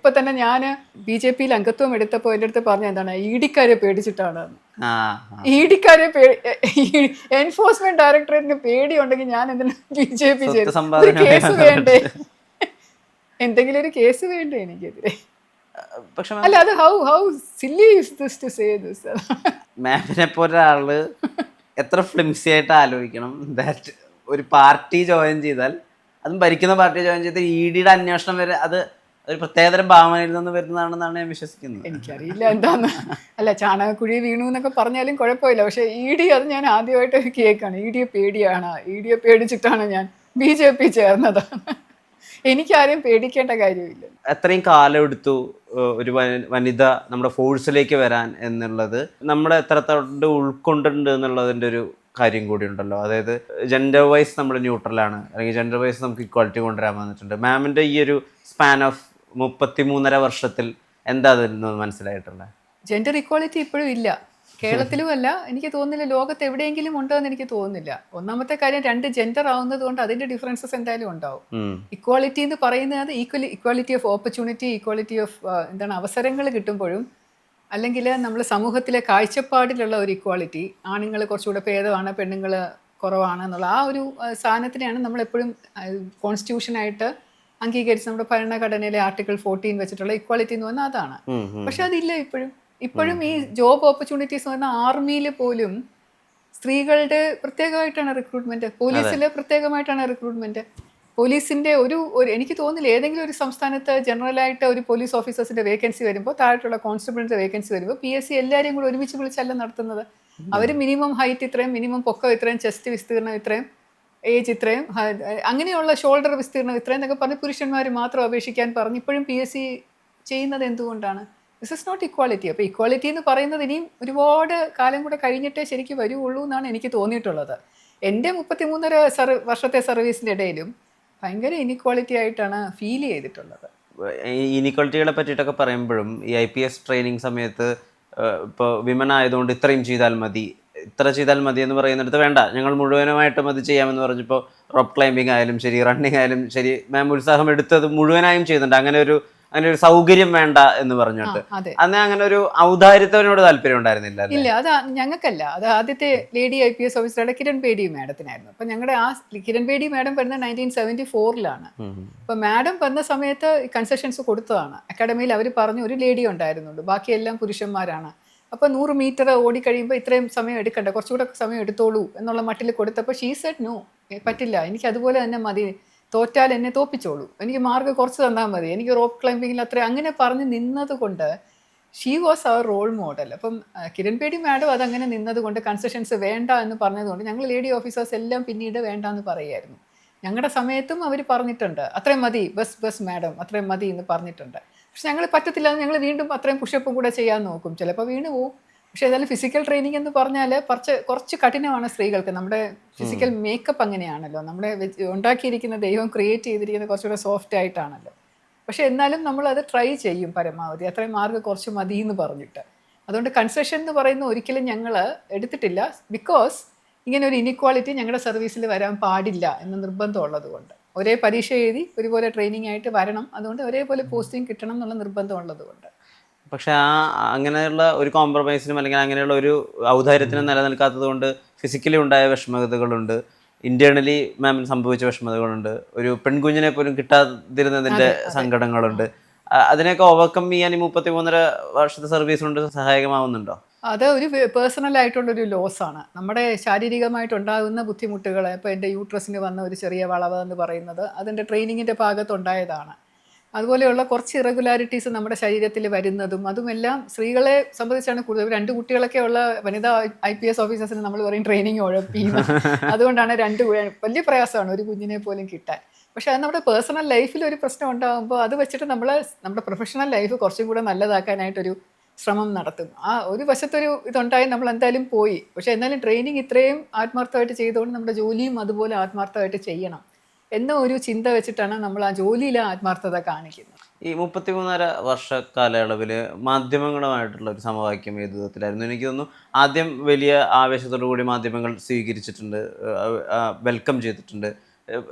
ഇപ്പൊ തന്നെ ഞാൻ BJP-യിൽ അംഗത്വം എടുത്തപ്പോൾ എൻ്റെ അടുത്ത് പറഞ്ഞ എന്താണ്, ഇഡിക്കാരെ പേടിച്ചിട്ടാണ്. ഇഡിക്കാരെ എൻഫോഴ്സ്മെന്റ് ഡയറക്ടറേറ്റിന് പേടിയുണ്ടെങ്കിൽ ഞാൻ എന്തിനാ BJP ചെയ്തു? ഒരു കേസ് വേണ്ടേ? എന്തെങ്കിലും ഒരു കേസ് വേണ്ടേ എനിക്കെതിരെ? പക്ഷെ അല്ല, അത് how silly is this to say this? മാമിനെ പോലെ ഒരാള് എത്ര ഫ്ലിംസി ആയിട്ട് ആലോചിക്കണം ദാറ്റ് ഒരു പാർട്ടി ജോയിൻ ചെയ്താൽ, അതും ഭരിക്കുന്ന പാർട്ടി ജോയിൻ ചെയ്ത് EDയുടെ അന്വേഷണം വരെ അത് ഒരു പ്രത്യേകതരം ഭാവനയിൽ നിന്ന് വരുന്നതാണെന്നാണ് ഞാൻ വിശ്വസിക്കുന്നത്. എനിക്കറിയില്ല എന്താന്ന്. അല്ല, ചാണകക്കുഴി വീണു എന്നൊക്കെ പറഞ്ഞാലും കുഴപ്പമില്ല. പക്ഷെ ED അത് ഞാൻ ആദ്യമായിട്ട് കേൾക്കാണ്. EDയെ പേടിയാണ്, EDയെ പേടിച്ചിട്ടാണ് ഞാൻ BJP ചേർന്നത്. എനിക്കാരെയും പേടിക്കേണ്ട കാര്യമില്ല. എത്രയും കാലം എടുത്തു ഒരു വനിത നമ്മുടെ ഫോഴ്സിലേക്ക് വരാൻ എന്നുള്ളത്, നമ്മൾ എത്രത്തോണ്ട് ഉൾക്കൊണ്ടിട്ടുണ്ട് എന്നുള്ളതിൻ്റെ ഒരു കാര്യം കൂടി ഉണ്ടല്ലോ. അതായത് ജെൻഡർ വൈസ് നമ്മൾ ന്യൂട്രലാണ്, അല്ലെങ്കിൽ ജെൻഡർ വൈസ് നമുക്ക് ഇക്വാളിറ്റി കൊണ്ടുവരാൻ വന്നിട്ടുണ്ട്. മാമിൻ്റെ ഈ ഒരു സ്പാൻ ഓഫ് 33.5 വർഷത്തിൽ എന്താ അതിൽ നിന്ന് മനസ്സിലായിട്ടുള്ളത്? ജെൻഡർ ഇക്വാളിറ്റി ഇപ്പോഴും ഇല്ല, കേരളത്തിലും അല്ല. എനിക്ക് തോന്നുന്നില്ല ലോകത്ത് എവിടെയെങ്കിലും ഉണ്ടോ എന്ന് എനിക്ക് തോന്നുന്നില്ല. ഒന്നാമത്തെ കാര്യം, 2 ജെൻഡർ ആവുന്നത് കൊണ്ട് അതിന്റെ ഡിഫറൻസസ് എന്തായാലും ഉണ്ടാവും. ഇക്വാളിറ്റി എന്ന് പറയുന്നത് equality of opportunity, equality of എന്താണ് അവസരങ്ങൾ കിട്ടുമ്പോഴും, അല്ലെങ്കിൽ നമ്മൾ സമൂഹത്തിലെ കാഴ്ചപ്പാടിലുള്ള ഒരു ഇക്വാളിറ്റി, ആണുങ്ങൾ കുറച്ചുകൂടെ ഭേദമാണ്, പെണ്ണുങ്ങൾ കുറവാണ് എന്നുള്ള ആ ഒരു സാധനത്തിനെയാണ് നമ്മളെപ്പോഴും കോൺസ്റ്റിറ്റ്യൂഷനായിട്ട് അംഗീകരിച്ച് നമ്മുടെ ഭരണഘടനയിലെ ആർട്ടിക്കിൾ 14 വെച്ചിട്ടുള്ള ഇക്വാലിറ്റി എന്ന് പറഞ്ഞാൽ അതാണ്. പക്ഷെ അതില്ല ഇപ്പോഴും ഈ ജോബ് ഓപ്പർച്യൂണിറ്റീസ് എന്ന് പറഞ്ഞാൽ ആർമിയിൽ പോലും സ്ത്രീകളുടെ പ്രത്യേകമായിട്ടാണ് റിക്രൂട്ട്മെന്റ്, പോലീസിൽ പ്രത്യേകമായിട്ടാണ് റിക്രൂട്ട്മെന്റ്. പോലീസിന്റെ ഒരു എനിക്ക് തോന്നുന്നില്ല ഏതെങ്കിലും ഒരു സംസ്ഥാനത്ത് ജനറലായിട്ട് ഒരു പോലീസ് ഓഫീസേഴ്സിന്റെ വേക്കൻസി വരുമ്പോൾ, താഴെയുള്ള കോൺസ്റ്റബിളിന്റെ വേക്കൻസി വരുമ്പോൾ PSC എല്ലാവരെയും കൂടി ഒരുമിച്ച് വിളിച്ചല്ല നടത്തുന്നത്. അവർ മിനിമം ഹൈറ്റ് ഇത്രയും, മിനിമം പൊക്കം ഇത്രയും, ചെസ്റ്റ് വിസ്തീർണം ഇത്രയും, ഏജ് ഇത്രയും, അങ്ങനെയുള്ള ഷോൾഡർ വിസ്തീർണം ഇത്രയും എന്നൊക്കെ പറഞ്ഞ് പുരുഷന്മാർ മാത്രം അപേക്ഷിക്കാൻ പറഞ്ഞ് ഇപ്പോഴും PSC ചെയ്യുന്നത് എന്തുകൊണ്ടാണ്? This is not equality. അപ്പോൾ ഇക്വാലിറ്റി എന്ന് പറയുന്നത് ഇനിയും ഒരുപാട് കാലം കൂടെ കഴിഞ്ഞിട്ടേ ശരിക്കും വരുള്ളൂ എന്നാണ് എനിക്ക് തോന്നിയിട്ടുള്ളത്. എൻ്റെ 33 വർഷത്തെ സർവീസിൻ്റെ ഇടയിലും ഭയങ്കര ഇനിക്വാളിറ്റി ആയിട്ടാണ് ഫീൽ ചെയ്തിട്ടുള്ളത്. ഇനിക്വാളിറ്റികളെ പറ്റിയിട്ടൊക്കെ പറയുമ്പോഴും ഈ IPS ട്രെയിനിങ് സമയത്ത് ഇപ്പോൾ വിമൻ ആയതുകൊണ്ട് ഇത്രയും ചെയ്താൽ മതി, ഇത്ര ചെയ്താൽ മതി എന്ന് പറയുന്നിടത്ത് വേണ്ട, ഞങ്ങൾ മുഴുവനുമായിട്ടും അത് ചെയ്യാമെന്ന് പറഞ്ഞപ്പോൾ റോപ്പ് ക്ലൈമ്പിംഗ് ആയാലും ശരി, റണ്ണിങ് ആയാലും ശരി, മാം ഉത്സാഹം എടുത്തത് മുഴുവനായും ചെയ്യുന്നുണ്ട്. അങ്ങനെ ഒരു സൗകര്യം വേണ്ട എന്ന് പറഞ്ഞിട്ട് അന്ന് അങ്ങനെ ഒരു ഔദാര്യത്തോട് താല്പര്യം ഉണ്ടായിരുന്നില്ല. ഇല്ല, അത് ഞങ്ങൾക്കല്ല. അത് ആദ്യത്തെ ലേഡി IPS ഓഫീസറുടെ കിരൺ ബേഡി മാഡത്തിനായിരുന്നു. അപ്പൊ ഞങ്ങളുടെ ആ കിരൺ ബേഡി മാഡം വരുന്നത് 1974-ലാണ്. അപ്പൊ മാഡം വന്ന സമയത്ത് കൺസെഷൻസ് കൊടുത്തതാണ്. അക്കാഡമിയിൽ അവർ പറഞ്ഞു ഒരു ലേഡി ഉണ്ടായിരുന്നുള്ളൂ, ബാക്കിയെല്ലാം പുരുഷന്മാരാണ്. അപ്പൊ 100 മീറ്റർ ഓടിക്കഴിയുമ്പോൾ ഇത്രയും സമയം എടുക്കണ്ട, കുറച്ചുകൂടെ സമയം എടുത്തോളൂ എന്നുള്ള മട്ടിൽ കൊടുത്തപ്പോൾ ഷീ സെഡ് നോ, പറ്റില്ല, എനിക്ക് അതുപോലെ തന്നെ മതി, തോറ്റാൽ എന്നെ തോപ്പിച്ചോളൂ, എനിക്ക് മാർക്ക് കുറച്ച് തന്നാൽ മതി, എനിക്ക് റോപ്പ് ക്ലൈമ്പിങ്ങിൽ അത്ര, അങ്ങനെ പറഞ്ഞ് നിന്നത് കൊണ്ട് she was our role model. അപ്പം കിരൺ ബേഡി മാഡം അതങ്ങനെ നിന്നത് കൊണ്ട്, കൺസെഷൻസ് വേണ്ട എന്ന് പറഞ്ഞതുകൊണ്ട് ഞങ്ങൾ ലേഡി ഓഫീസേഴ്സ് എല്ലാം പിന്നീട് വേണ്ട എന്ന് പറയുമായിരുന്നു. ഞങ്ങളുടെ സമയത്തും അവർ പറഞ്ഞിട്ടുണ്ട് അത്രയും മതി, ബസ് മാഡം അത്രയും മതി എന്ന് പറഞ്ഞിട്ടുണ്ട്. പക്ഷെ ഞങ്ങൾ പറ്റത്തില്ല, ഞങ്ങൾ വീണ്ടും അത്രയും പുഷപ്പും കൂടെ ചെയ്യാൻ നോക്കും, ചിലപ്പോൾ വീണ് പോവും. പക്ഷെ ഏതായാലും ഫിസിക്കൽ ട്രെയിനിങ് എന്ന് പറഞ്ഞാൽ കുറച്ച് കഠിനമാണ് സ്ത്രീകൾക്ക്. നമ്മുടെ ഫിസിക്കൽ മേക്കപ്പ് അങ്ങനെയാണല്ലോ, നമ്മുടെ ഉണ്ടാക്കിയിരിക്കുന്ന ദൈവം ക്രിയേറ്റ് ചെയ്തിരിക്കുന്നത് കുറച്ചുകൂടെ സോഫ്റ്റ് ആയിട്ടാണല്ലോ. പക്ഷെ എന്നാലും നമ്മളത് ട്രൈ ചെയ്യും പരമാവധി, അത്രയും മാർക്ക് കുറച്ച് മതി എന്ന് പറഞ്ഞിട്ട്. അതുകൊണ്ട് കൺസെഷൻ എന്ന് പറയുന്ന ഒരിക്കലും ഞങ്ങൾ എടുത്തിട്ടില്ല. ബിക്കോസ് ഇങ്ങനെ ഒരു ഇനിക്വാളിറ്റി ഞങ്ങളുടെ സർവീസിൽ വരാൻ പാടില്ല എന്ന് നിർബന്ധമുള്ളത് കൊണ്ട്. ഒരേ പരീക്ഷ എഴുതി ഒരുപോലെ ട്രെയിനിങ് ആയിട്ട് വരണം, അതുകൊണ്ട് ഒരേപോലെ പോസ്റ്റിംഗ് കിട്ടണം എന്നുള്ള നിർബന്ധം ഉള്ളത് കൊണ്ട്. പക്ഷെ അങ്ങനെയുള്ള ഒരു കോംപ്രമൈസിനും അല്ലെങ്കിൽ അങ്ങനെയുള്ള ഒരു ഔദാര്യത്തിനും നിലനിൽക്കാത്തത് കൊണ്ട് ഫിസിക്കലി ഉണ്ടായ വിഷമതകളുണ്ട്, ഇന്റേണലി മാമിന് സംഭവിച്ച വിഷമതകളുണ്ട്, ഒരു പെൺകുഞ്ഞിനെ പോലും കിട്ടാതിരുന്നതിൻ്റെ സങ്കടങ്ങളുണ്ട്. അതിനെയൊക്കെ ഓവർകം ചെയ്യാൻ ഈ 33.5 വർഷത്തെ സർവീസ് കൊണ്ട് സഹായകമാവുന്നുണ്ടോ? അത് ഒരു പേഴ്സണൽ ആയിട്ടുള്ളൊരു ലോസാണ്. നമ്മുടെ ശാരീരികമായിട്ടുണ്ടാകുന്ന ബുദ്ധിമുട്ടുകൾ, ഇപ്പോൾ എൻ്റെ യൂട്രസിന് വന്ന ഒരു ചെറിയ വളവ് എന്ന് പറയുന്നത് അതിൻ്റെ ട്രെയിനിങ്ങിൻ്റെ ഭാഗത്തുണ്ടായതാണ്. അതുപോലെയുള്ള കുറച്ച് ഇറഗുലാരിറ്റീസ് നമ്മുടെ ശരീരത്തിൽ വരുന്നതും അതുമെല്ലാം സ്ത്രീകളെ സംബന്ധിച്ചാണ് കൂടുതൽ. 2 കുട്ടികളൊക്കെ ഉള്ള വനിതാ IPS ഓഫീസേഴ്സിന് നമ്മൾ പറയും ട്രെയിനിങ് ഉഴപ്പിന്ന്. അതുകൊണ്ടാണ് വലിയ പ്രയാസമാണ് ഒരു കുഞ്ഞിനെ പോലും കിട്ടാൻ. പക്ഷെ അത് നമ്മുടെ പേഴ്സണൽ ലൈഫിൽ ഒരു പ്രശ്നം ഉണ്ടാകുമ്പോൾ അത് വെച്ചിട്ട് നമ്മുടെ പ്രൊഫഷണൽ ലൈഫ് കുറച്ചും കൂടെ നല്ലതാക്കാനായിട്ടൊരു ശ്രമം നടത്തും. ആ ഒരു വശത്തൊരു ഇതുണ്ടായി നമ്മൾ എന്തായാലും പോയി. പക്ഷെ എന്നാലും ട്രെയിനിങ് ഇത്രയും ആത്മാർത്ഥമായിട്ട് ചെയ്തുകൊണ്ട് നമ്മുടെ ജോലിയും അതുപോലെ ആത്മാർത്ഥമായിട്ട് ചെയ്യണം എന്ന ഒരു ചിന്ത വെച്ചിട്ടാണ് നമ്മൾ ആ ജോലിയിൽ ആത്മാർത്ഥത കാണിക്കുന്നത്. ഈ 33.5 വർഷ കാലയളവിൽ മാധ്യമങ്ങളുമായിട്ടുള്ള ഒരു സമവാക്യം ഏത് വിധത്തിലായിരുന്നു? എനിക്ക് തോന്നുന്നു ആദ്യം വലിയ ആവേശത്തോടു കൂടി മാധ്യമങ്ങൾ സ്വീകരിച്ചിട്ടുണ്ട്, വെൽക്കം ചെയ്തിട്ടുണ്ട്.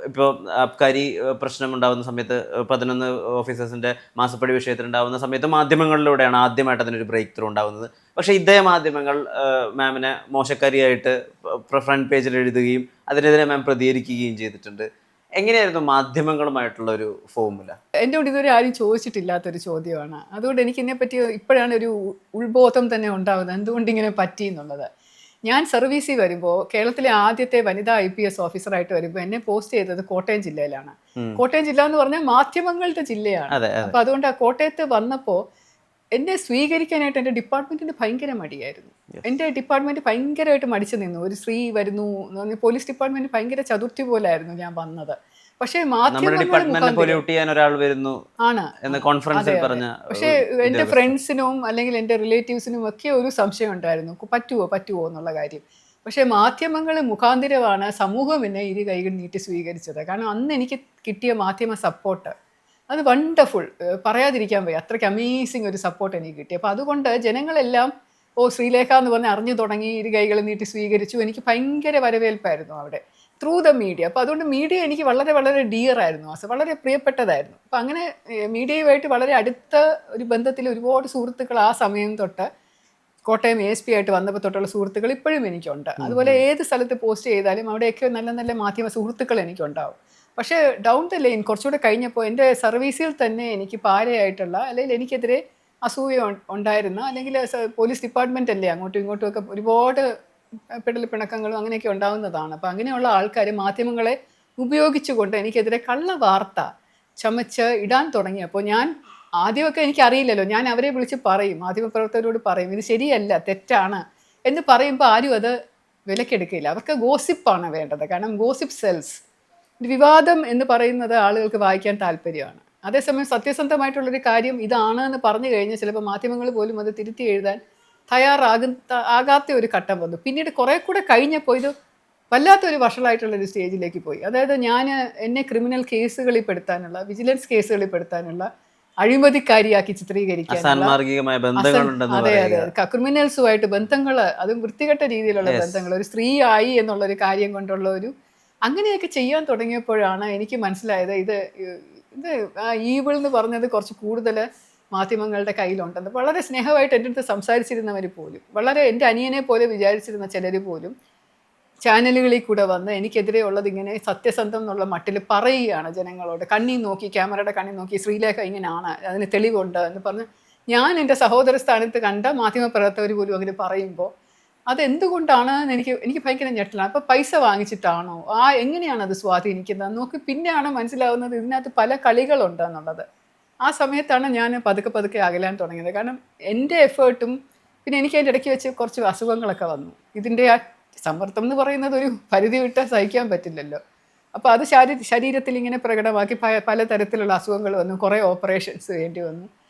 ഇപ്പോൾ ആബ്കാരി പ്രശ്നം ഉണ്ടാകുന്ന സമയത്ത് 11 ഓഫീസേഴ്സിൻ്റെ മാസപ്പടി വിഷയത്തിലുണ്ടാകുന്ന സമയത്ത് മാധ്യമങ്ങളിലൂടെയാണ് ആദ്യമായിട്ട് അതിനൊരു ബ്രേക്ക് ത്രൂ ഉണ്ടാകുന്നത്. പക്ഷേ ഇതേ മാധ്യമങ്ങൾ മാമിനെ മോശക്കാരിയായിട്ട് ഫ്രണ്ട് പേജിൽ എഴുതുകയും അതിനെതിരെ മാം പ്രതികരിക്കുകയും ചെയ്തിട്ടുണ്ട്. എങ്ങനെയായിരുന്നു മാധ്യമങ്ങളുമായിട്ടുള്ള ഒരു ഫോർമുല? എന്നോട് ഇതുവരെ ആരും ചോദിച്ചിട്ടില്ലാത്തൊരു ചോദ്യമാണ്. അതുകൊണ്ട് എനിക്ക് ഇതിനെപ്പറ്റി ഇപ്പോഴാണ് ഒരു ഉത്ബോധം തന്നെ ഉണ്ടാകുന്നത് എന്തുകൊണ്ട് ഇങ്ങനെ പറ്റി എന്നുള്ളത്. ഞാൻ സർവീസിൽ വരുമ്പോൾ കേരളത്തിലെ ആദ്യത്തെ വനിതാ IPS ഓഫീസറായിട്ട് വരുമ്പോൾ എന്നെ പോസ്റ്റ് ചെയ്തത് കോട്ടയം ജില്ലയിലാണ്. കോട്ടയം ജില്ല എന്ന് പറഞ്ഞാൽ മാധ്യമങ്ങളുടെ ജില്ലയാണ്. അതെ അതെ. അപ്പോൾ അതുകൊണ്ട് ആ കോട്ടയത്ത് വന്നപ്പോൾ എന്നെ സ്വീകരിക്കാനായിട്ട് എൻ്റെ ഡിപ്പാർട്ട്മെൻറ്റിന് ഭയങ്കര മടിയായിരുന്നു. എൻ്റെ ഡിപ്പാർട്ട്മെൻറ്റ് ഭയങ്കരമായിട്ട് മടിച്ചു നിന്നു. ഒരു സ്ത്രീ വരുന്നു എന്ന് പറഞ്ഞാൽ പോലീസ് ഡിപ്പാർട്ട്മെൻറ്റ് ഭയങ്കര ചതുർത്ഥി പോലായിരുന്നു ഞാൻ വന്നത്. പക്ഷേ നമ്മുടെ മാധ്യമങ്ങൾ ഡിപ്പാർട്ട്മെന്റിനെ പൊല്യൂട്ട് ചെയ്യാൻ ഒരാൾ വരുന്നു ആണ്. എന്ന് കോൺഫറൻസിൽ പറഞ്ഞ പക്ഷേ എൻ്റെ ഫ്രണ്ട്സിനും അല്ലെങ്കിൽ എൻ്റെ റിലേറ്റീവ്സിനും ഒക്കെ ഒരു സംശയം ഉണ്ടായിരുന്നു, പറ്റുമോ എന്നുള്ള കാര്യം. പക്ഷേ മാധ്യമങ്ങൾ മുഖാന്തിരമാണ് സമൂഹം എന്നെ ഇരു കൈകൾ നീട്ടി സ്വീകരിച്ചത്. കാരണം അന്ന് എനിക്ക് കിട്ടിയ മാധ്യമ സപ്പോർട്ട് അത് വണ്ടർഫുൾ, പറയാതിരിക്കാൻ വയ്യ. അത്രയ്ക്ക് അമേസിങ് ഒരു സപ്പോർട്ട് എനിക്ക് കിട്ടി. അപ്പോൾ അതുകൊണ്ട് ജനങ്ങളെല്ലാം ശ്രീലേഖ എന്ന് പറഞ്ഞ് അറിഞ്ഞു തുടങ്ങി, ഇരു കൈകൾ നീട്ടി സ്വീകരിച്ചു. എനിക്ക് ഭയങ്കര വരവേൽപ്പായിരുന്നു അവിടെ ത്രൂ ദ മീഡിയ. അപ്പോൾ അതുകൊണ്ട് മീഡിയ എനിക്ക് വളരെ വളരെ ഡിയർ ആയിരുന്നു, വളരെ പ്രിയപ്പെട്ടതായിരുന്നു. അപ്പോൾ അങ്ങനെ മീഡിയയുമായിട്ട് വളരെ അടുത്ത ഒരു ബന്ധത്തിൽ ഒരുപാട് സുഹൃത്തുക്കൾ ആ സമയം തൊട്ട് കോട്ടയം ASP ആയിട്ട് വന്നപ്പോൾ തൊട്ടുള്ള സുഹൃത്തുക്കൾ ഇപ്പോഴും എനിക്കുണ്ട്. അതുപോലെ ഏത് സ്ഥലത്ത് പോസ്റ്റ് ചെയ്താലും അവിടെയൊക്കെ നല്ല നല്ല മാധ്യമ സുഹൃത്തുക്കൾ എനിക്കുണ്ടാവും. പക്ഷേ ഡൗൺ ദ ലൈൻ കുറച്ചുകൂടെ കഴിഞ്ഞപ്പോൾ എൻ്റെ സർവീസിൽ തന്നെ എനിക്ക് പാരയായിട്ടുള്ള അല്ലെങ്കിൽ എനിക്കെതിരെ അസൂയ ഉണ്ടായിരുന്ന അല്ലെങ്കിൽ പോലീസ് ഡിപ്പാർട്ട്മെൻ്റ് അല്ലേ അങ്ങോട്ടും ഇങ്ങോട്ടും ഒക്കെ ഒരുപാട് പെടൽ പിണക്കങ്ങളും അങ്ങനെയൊക്കെ ഉണ്ടാകുന്നതാണ്. അപ്പോൾ അങ്ങനെയുള്ള ആൾക്കാർ മാധ്യമങ്ങളെ ഉപയോഗിച്ചുകൊണ്ട് എനിക്കെതിരെ കള്ള വാർത്ത ചമച്ച് ഇടാൻ തുടങ്ങിയപ്പോൾ ഞാൻ ആദ്യമൊക്കെ എനിക്കറിയില്ലല്ലോ, ഞാൻ അവരെ വിളിച്ച് പറയും, മാധ്യമപ്രവർത്തകരോട് പറയും ഇത് ശരിയല്ല തെറ്റാണ് എന്ന് പറയുമ്പോൾ ആരും അത് വിലക്കെടുക്കില്ല. അവർക്ക് ഗോസിപ്പാണ് വേണ്ടത്. കാരണം ഗോസിപ്പ് സെൽസ്. വിവാദം എന്ന് പറയുന്നത് ആളുകൾക്ക് വായിക്കാൻ താല്പര്യമാണ്. അതേസമയം സത്യസന്ധമായിട്ടുള്ളൊരു കാര്യം ഇതാണ് എന്ന് പറഞ്ഞു കഴിഞ്ഞാൽ ചിലപ്പോൾ മാധ്യമങ്ങൾ പോലും അത് തിരുത്തി എഴുതാൻ ആകാത്ത ഒരു ഘട്ടം വന്നു. പിന്നീട് കുറെ കൂടെ കഴിഞ്ഞപ്പോൾ ഇത് വല്ലാത്തൊരു വഷളായിട്ടുള്ളൊരു സ്റ്റേജിലേക്ക് പോയി. അതായത് എന്നെ ക്രിമിനൽ കേസുകളിൽ പെടുത്താനുള്ള, വിജിലൻസ് കേസുകളിൽ പെടുത്താനുള്ള, അഴിമതിക്കാരിയാക്കി ചിത്രീകരിക്കാനുള്ള, അതെ അതെ ക്രിമിനൽസുമായിട്ട് ബന്ധങ്ങൾ, അതും വൃത്തികെട്ട രീതിയിലുള്ള ബന്ധങ്ങൾ, ഒരു സ്ത്രീ ആയി എന്നുള്ളൊരു കാര്യം കൊണ്ടുള്ള ഒരു അങ്ങനെയൊക്കെ ചെയ്യാൻ തുടങ്ങിയപ്പോഴാണ് എനിക്ക് മനസ്സിലായത് ഇത് ഈവിൾ എന്ന് പറഞ്ഞത് കുറച്ച് കൂടുതൽ മാധ്യമങ്ങളുടെ കയ്യിലുണ്ടെന്ന്. വളരെ സ്നേഹമായിട്ട് എൻ്റെ അടുത്ത് സംസാരിച്ചിരുന്നവർ പോലും, വളരെ എൻ്റെ അനിയനെ പോലെ വിചാരിച്ചിരുന്ന ചിലർ പോലും ചാനലുകളിൽ കൂടെ വന്ന് എനിക്കെതിരെ ഉള്ളത് ഇങ്ങനെ സത്യസന്ധം എന്നുള്ള മട്ടിൽ പറയുകയാണ് ജനങ്ങളോട്. ക്യാമറയുടെ കണ്ണി നോക്കി ശ്രീലേഖ ഇങ്ങനെയാണ്, അതിന് തെളിവുണ്ട് എന്ന് പറഞ്ഞ് ഞാൻ എൻ്റെ സഹോദര സ്ഥാനത്ത് കണ്ട മാധ്യമപ്രവർത്തകർ പോലും അങ്ങനെ പറയുമ്പോൾ അതെന്തുകൊണ്ടാണ് എനിക്ക് ഭയങ്കര ഞെട്ടലാണ്. അപ്പോൾ പൈസ വാങ്ങിച്ചിട്ടാണോ, എങ്ങനെയാണ് അത് സ്വാധീനിക്കുന്നത് നോക്കി പിന്നെയാണ് മനസ്സിലാവുന്നത് ഇതിനകത്ത് പല കളികളുണ്ടെന്നുള്ളത്. ആ സമയത്താണ് ഞാൻ പതുക്കെ അകലാൻ തുടങ്ങിയത്. കാരണം എൻ്റെ എഫേർട്ടും പിന്നെ എനിക്ക് അതിൻ്റെ ഇടയ്ക്ക് വെച്ച് കുറച്ച് അസുഖങ്ങളൊക്കെ വന്നു. ഇതിൻ്റെ ആ സമ്മർദ്ദം എന്ന് പറയുന്നത് ഒരു പരിധി വിട്ട് സഹിക്കാൻ പറ്റില്ലല്ലോ. അപ്പോൾ അത് ശരീരത്തിൽ ഇങ്ങനെ പ്രകടമാക്കി പലതരത്തിലുള്ള അസുഖങ്ങൾ വന്നു, കുറേ ഓപ്പറേഷൻസ് വേണ്ടി വന്നു.